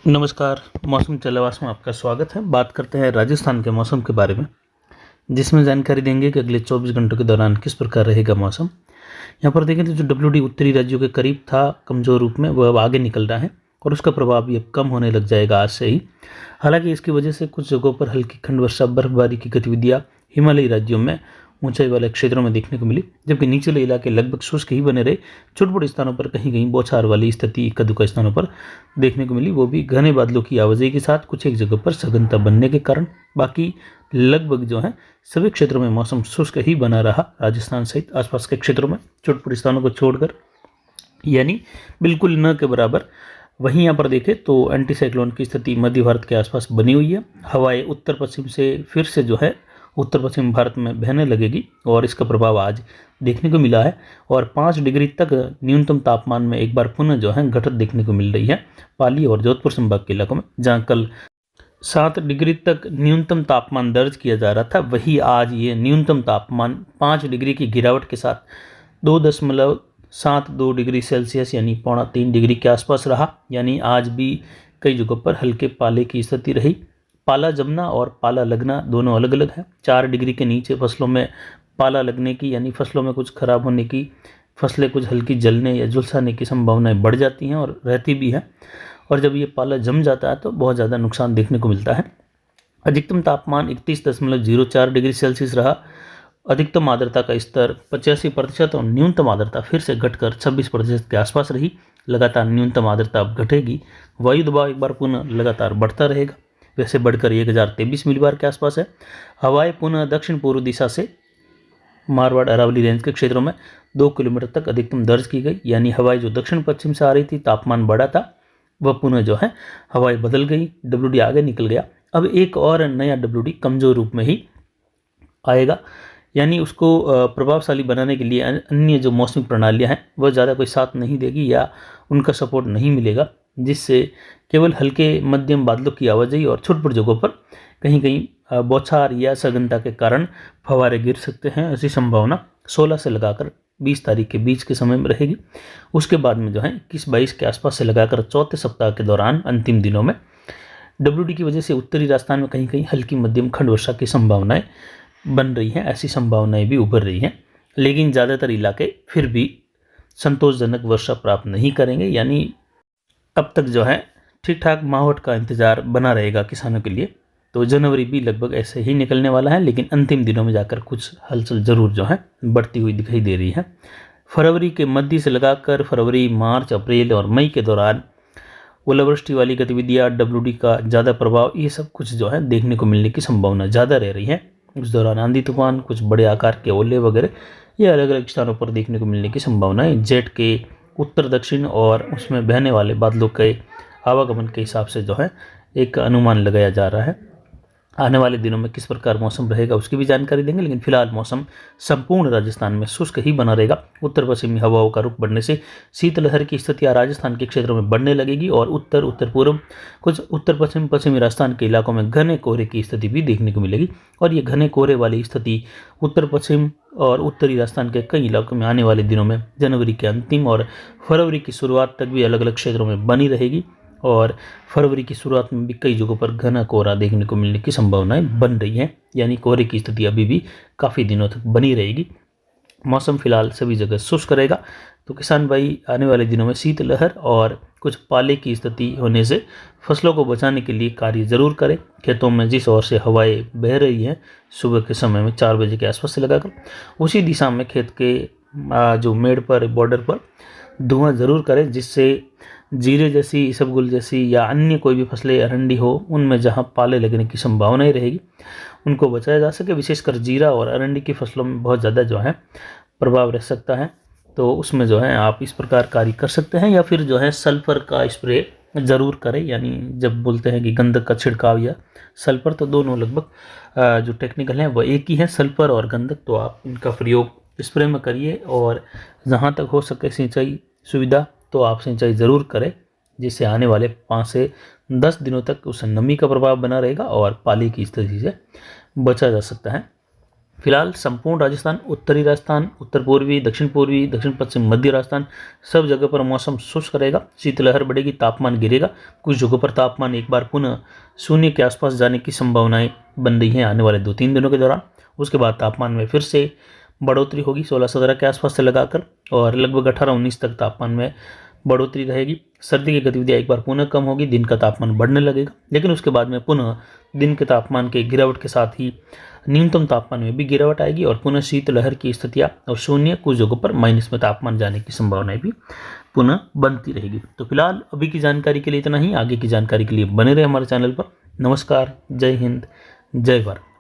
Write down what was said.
नमस्कार। मौसम चलावास में आपका स्वागत है। बात करते हैं राजस्थान के मौसम के बारे में, जिसमें जानकारी देंगे कि अगले 24 घंटों के दौरान किस प्रकार रहेगा मौसम। यहाँ पर देखें तो जो डब्ल्यूडी उत्तरी राज्यों के करीब था कमज़ोर रूप में, वह अब आगे निकल रहा है और उसका प्रभाव भी अब कम होने लग जाएगा आज से ही। हालांकि इसकी वजह से कुछ जगहों पर हल्की खंड वर्षा, बर्फबारी की गतिविधियाँ हिमालयी राज्यों में ऊंचाई वाले क्षेत्रों में देखने को मिली, जबकि निचले इलाके लगभग शुष्क ही बने रहे। छोटे छोटे स्थानों पर कहीं कहीं बौछार वाली स्थिति इक्का दुक्का स्थानों पर देखने को मिली, वो भी घने बादलों की आवाजाही के साथ कुछ एक जगह पर सघनता बनने के कारण। बाकी लगभग जो है सभी क्षेत्रों में मौसम शुष्क ही बना रहा, राजस्थान सहित आसपास के क्षेत्रों में छोटे छोटे स्थानों को छोड़कर, यानी बिल्कुल न के बराबर। वहीं यहाँ पर देखें तो एंटी साइक्लोन की स्थिति मध्य भारत के आसपास बनी हुई है। हवाएं उत्तर पश्चिम से फिर से जो है उत्तर पश्चिम भारत में बहने लगेगी और इसका प्रभाव आज देखने को मिला है। और 5 डिग्री तक न्यूनतम तापमान में एक बार पुनः जो है घटत देखने को मिल रही है पाली और जोधपुर संभाग के इलाकों में। जहाँ कल 7 डिग्री तक न्यूनतम तापमान दर्ज किया जा रहा था, वही आज ये न्यूनतम तापमान 5 डिग्री की गिरावट के साथ 2.72 डिग्री सेल्सियस यानी 3.25 डिग्री के आसपास रहा। यानी आज भी कई जगहों पर हल्के पाले की स्थिति रही। पाला जमना और पाला लगना दोनों अलग अलग है। 4 डिग्री के नीचे फसलों में पाला लगने की, यानी फसलों में कुछ खराब होने की, फसलें कुछ हल्की जलने या झुलसाने की संभावनाएं बढ़ जाती हैं और रहती भी हैं। और जब ये पाला जम जाता है तो बहुत ज़्यादा नुकसान देखने को मिलता है। अधिकतम तापमान 31.04 डिग्री सेल्सियस रहा। अधिकतम आर्द्रता का स्तर 85% और न्यूनतम आर्द्रता फिर से घटकर 26% के आसपास रही। लगातार न्यूनतम आर्द्रता अब घटेगी। वायु दबाव एक बार पुनः लगातार बढ़ता रहेगा, वैसे बढ़कर 1023 मिलीबार के आसपास है। हवाएं पुनः दक्षिण पूर्व दिशा से मारवाड़ अरावली रेंज के क्षेत्रों में 2 किलोमीटर तक अधिकतम दर्ज की गई। यानी हवाएं जो दक्षिण पश्चिम से आ रही थी, तापमान बढ़ा था, वह पुनः जो है हवाएं बदल गई। डब्ल्यूडी आगे निकल गया। अब एक और नया डब्ल्यूडी कमजोर रूप में ही आएगा, यानी उसको प्रभावशाली बनाने के लिए अन्य जो मौसमी प्रणालियां हैं वह ज़्यादा कोई साथ नहीं देगी या उनका सपोर्ट नहीं मिलेगा, जिससे केवल हल्के मध्यम बादलों की आवाजाही और छोटे छोटे जगहों पर कहीं कहीं बौछार या सघनता के कारण फव्वारे गिर सकते हैं। ऐसी संभावना 16 से लगाकर 20 तारीख के बीच के समय में रहेगी। उसके बाद में जो है 21-22 के आसपास से लगाकर चौथे सप्ताह के दौरान अंतिम दिनों में डब्ल्यूडी की वजह से उत्तरी राजस्थान में कहीं कहीं हल्की मध्यम खंड वर्षा की संभावनाएं बन रही हैं। ऐसी संभावनाएं भी उभर रही हैं, लेकिन ज़्यादातर इलाके फिर भी संतोषजनक वर्षा प्राप्त नहीं करेंगे। यानी अब तक जो है ठीक ठाक माहौल का इंतज़ार बना रहेगा किसानों के लिए। तो जनवरी भी लगभग ऐसे ही निकलने वाला है, लेकिन अंतिम दिनों में जाकर कुछ हलचल ज़रूर जो है बढ़ती हुई दिखाई दे रही है। फरवरी के मध्य से लगाकर फरवरी, मार्च, अप्रैल और मई के दौरान ओलावृष्टि वाली गतिविधियाँ, डब्ल्यूडी का ज़्यादा प्रभाव, ये सब कुछ जो है देखने को मिलने की संभावना ज़्यादा रह रही है। उस दौरान आंधी तूफान, कुछ बड़े आकार के ओले वगैरह ये अलग अलग स्थानों पर देखने को मिलने की संभावनाएं जेट के उत्तर दक्षिण और उसमें बहने वाले बादलों के आवागमन के हिसाब से जो है एक अनुमान लगाया जा रहा है। आने वाले दिनों में किस प्रकार मौसम रहेगा उसकी भी जानकारी देंगे, लेकिन फिलहाल मौसम संपूर्ण राजस्थान में शुष्क ही बना रहेगा। उत्तर पश्चिमी हवाओं का रुख बढ़ने से शीतलहर की स्थितियां राजस्थान के क्षेत्रों में बढ़ने लगेगी और उत्तर उत्तर पूर्व, कुछ उत्तर पश्चिम पश्चिमी राजस्थान के इलाकों में घने कोहरे की स्थिति भी देखने को मिलेगी। और ये घने कोहरे वाली स्थिति उत्तर पश्चिम और उत्तरी राजस्थान के कई इलाकों में आने वाले दिनों में जनवरी के अंतिम और फरवरी की शुरुआत तक भी अलग अलग क्षेत्रों में बनी रहेगी। और फरवरी की शुरुआत में भी कई जगहों पर घना कोहरा देखने को मिलने की संभावनाएं बन रही हैं। यानी कोहरे की स्थिति अभी भी काफ़ी दिनों तक बनी रहेगी। मौसम फिलहाल सभी जगह शुष्क रहेगा। तो किसान भाई आने वाले दिनों में शीतलहर और कुछ पाले की स्थिति होने से फसलों को बचाने के लिए कार्य जरूर करें। खेतों में जिस ओर से हवाएं बह रही हैं सुबह के समय में 4 बजे के आसपास से लगाकर, उसी दिशा में खेत के जो मेड़ पर, बॉर्डर पर धुआं ज़रूर करें, जिससे जीरे जैसी, इसबगुल जैसी या अन्य कोई भी फसलें अरंडी हो, उनमें जहां पाले लगने की संभावना ही रहेगी उनको बचाया जा सके। विशेषकर जीरा और अरंडी की फसलों में बहुत ज़्यादा जो है प्रभाव रह सकता है, तो उसमें जो है आप इस प्रकार कार्य कर सकते हैं। या फिर जो है सल्फर का स्प्रे ज़रूर करें। यानी जब बोलते हैं कि गंधक का छिड़काव या सल्फर, तो दोनों लगभग जो टेक्निकल हैं वह एक ही है, सल्फर और गंधक। तो आप इनका प्रयोग स्प्रे में करिए और जहाँ तक हो सके सिंचाई सुविधा तो आप सिंचाई ज़रूर करें, जिससे आने वाले 5 से 10 दिनों तक उस नमी का प्रभाव बना रहेगा और पाले की स्थिति से बचा जा सकता है। फिलहाल संपूर्ण राजस्थान, उत्तरी राजस्थान, उत्तर पूर्वी, दक्षिण पूर्वी, दक्षिण पश्चिम, मध्य राजस्थान सब जगह पर मौसम शुष्क रहेगा। शीतलहर बढ़ेगी, तापमान गिरेगा। कुछ जगहों पर तापमान एक बार पुनः शून्य के आसपास जाने की संभावनाएं बन रही हैं आने वाले 2-3 दिनों के दौरान। उसके बाद तापमान में फिर से बढ़ोतरी होगी 16-17 के आसपास से लगाकर, और लगभग 18-19 तक तापमान में बढ़ोतरी रहेगी। सर्दी की गतिविधियाँ एक बार पुनः कम होगी, दिन का तापमान बढ़ने लगेगा, लेकिन उसके बाद में पुनः दिन के तापमान के गिरावट के साथ ही न्यूनतम तापमान में भी गिरावट आएगी और पुनः शीतलहर की स्थितियाँ और शून्य, कुछ जगहों पर माइनस में तापमान जाने की संभावनाएं भी पुनः बनती रहेगी। तो फिलहाल अभी की जानकारी के लिए इतना ही। आगे की जानकारी के लिए बने रहे हमारे चैनल पर। नमस्कार, जय हिंद, जय भारत।